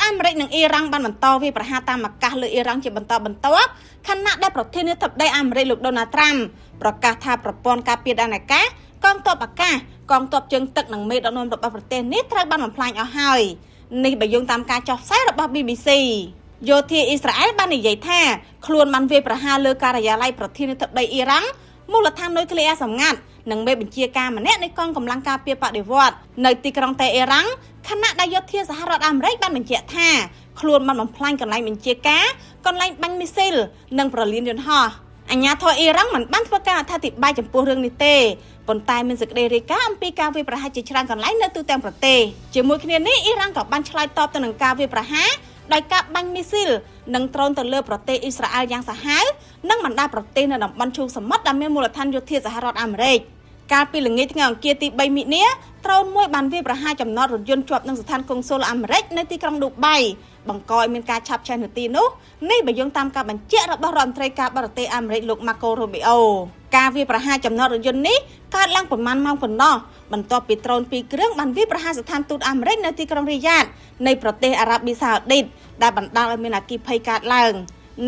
អាមេរិកនិងអ៊ីរ៉ង់បានបន្តវាយប្រហារតាមអាកាសលើអ៊ីរ៉ង់ជាបន្តបន្ទាប់ខណៈដែលប្រធានាធិបតីអាមេរិកលោកដូណាល់ត្រាំប្រកាសថាប្រព័ន្ធការពារដែនអាកាសកងទ័ពអាកាសកងទ័ពជើងទឹកនិងមេដឹកនាំរបស់ប្រទេសនេះត្រូវបានបំផ្លាញអស់ហើយនេះបើយោងតាមការចុះផ្សាយរបស់ BBC យោធាអ៊ីស្រាអែលបាននិយាយថាខ្លួនបានវាយប្រហារលើការិយាល័យប្រធានាធិបតីអ៊ីរ៉ង់មូលដ្ឋាននុយក្លេអ៊ែរសម្ងាត់និងមេបញ្ជាការម្នាក់នៃកងកម្លាំងការពារបដិវត្តន៍នៅទីក្រុងតេអ៊ីរ៉ង់ខណៈដែលយោធាសហរដ្ឋអាមេរិកបានបញ្ជាក់ថាខ្លួនបានបំផ្លាញកន្លែងបញ្ជាការកន្លែងបាញ់មីស៊ីលនិងប្រលានយន្តហោះអាជ្ញាធរអ៊ីរ៉ង់មិនបានធ្វើការអត្ថាធិប្បាយចំពោះរឿងនេះទេប៉ុន្តែមានសេចក្តីរាយការណ៍អំពីការវាយប្រហារជាច្រើនកន្លែងនៅទូទាំងប្រទេសជាមួយគ្នានេះអ៊ីរ៉ង់ក៏បានឆ្លើយតបទៅនឹងការវាយប្រហារដោយការបាញ់មីស៊ីលនិងដ្រូនទៅលើប្រទេសអ៊ីស្រាអែលយ៉ាងសាហាវនិងបណ្ដាប្រទេសនៅតំបន់ឈូងសមុទ្រដែលមានមូលដ្ឋានយោធាសហរដ្ឋអាមេរិកកាលពីល្ងាចថ្ងៃអង្គារទី3មិនិនាដ្រូនមួយបានវាយប្រហារចំណតរថយន្តជាប់នឹងស្ថានកុងស៊ុលអាមេរិកនៅទីក្រុងឌូបៃបង្កឲ្យមានការឆាបឆេះនៅទីនោះនេះបើយោងតាមការបញ្ជាក់របស់រដ្ឋមន្ត្រីការបរទេសអាមេរិកលោក Marco Rubio ការវាយប្រហារចំណតរថយន្តនេះកើតឡើងប្រមាណម៉ោងប៉ុណ្ណោះបន្ទាប់ពីដ្រូន2គ្រឿងបានវាយប្រហារស្ថានទូតអាមេរិកនៅទីក្រុងរីយ៉ាតនៃប្រទេសអារ៉ាប៊ីសាអូឌីតដែលបណ្ដាលឲ្យមានអគ្គិភ័យកើតឡើង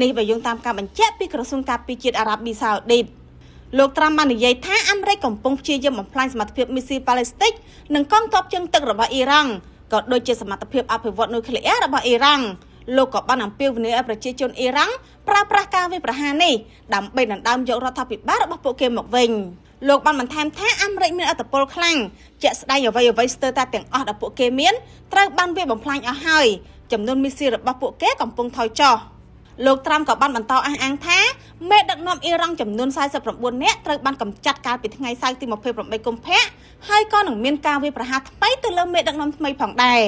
នេះបើយោងតាមការបញ្ជាក់ពីក្រសួងការពារជាតិអារ៉ាប៊ីសាអូឌីតលោកត្រាំបាននិយាយថាអាមេរិកកំពុងព្យាយាមបំផ្លាញសមត្ថភាពមីស៊ីលប៉ាឡេស្ទិកនិងកងទ័ពជើងទឹករបស់អ៊ីរ៉ង់ក៏ដូចជាសមត្ថភាពអភិវឌ្ឍនុយក្លេអ៊ែររបស់អ៊ីរ៉ង់លោកក៏បានអំពាវនាវឲ្យប្រជាជនអ៊ីរ៉ង់ប្រើប្រាស់ការវាយប្រហារនេះដើម្បីដណ្ដើមយករដ្ឋាភិបាលរបស់ពួកគេមកវិញលោកបានបន្ថែមថាអាមេរិកមានឥទ្ធិពលខ្លាំងជាក់ស្ដែងអ្វីស្ទើរតែទាំងអស់ដែលពួកគេមានត្រូវបានវាយបំផ្លាញអស់ហើយចំនួនមីស៊ីលរបស់ពួកគេកំពុងថយចុះលោកត្រាំក៏បានបន្តអះអាងថាមេដឹកនាំអ៊ីរ៉ង់ចំនួន49នាក់ត្រូវបានកម្ចាត់កាលពីថ្ងៃសៅរ៍ទី28កុម្ភៈហើយក៏នឹងមានការវាយប្រហារថ្មីទៅលើមេដឹកនាំថ្មីផងដែរ